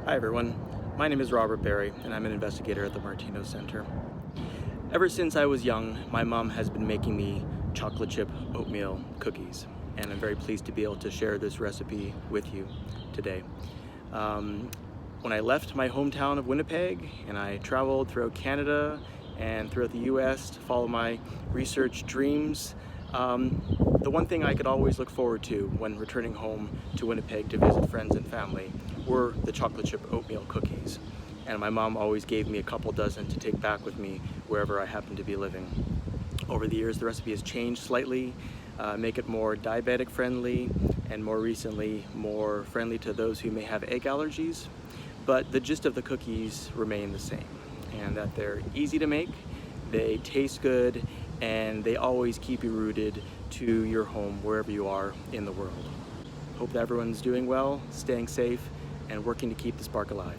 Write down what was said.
Hi everyone, my name is Robert Berry and I'm an investigator at the Martinos Center. Ever since I was young, my mom has been making me chocolate chip oatmeal cookies, and I'm very pleased to be able to share this recipe with you today. When I left my hometown of Winnipeg and I traveled throughout Canada and throughout the US to follow my research dreams, the one thing I could always look forward to when returning home to Winnipeg to visit friends and family were the chocolate chip oatmeal cookies. And my mom always gave me a couple dozen to take back with me wherever I happened to be living. Over the years, the recipe has changed slightly, make it more diabetic friendly, and more recently, more friendly to those who may have egg allergies. But the gist of the cookies remain the same, and that they're easy to make, they taste good, and they always keep you rooted to your home wherever you are in the world. Hope that everyone's doing well, staying safe, and working to keep the spark alive.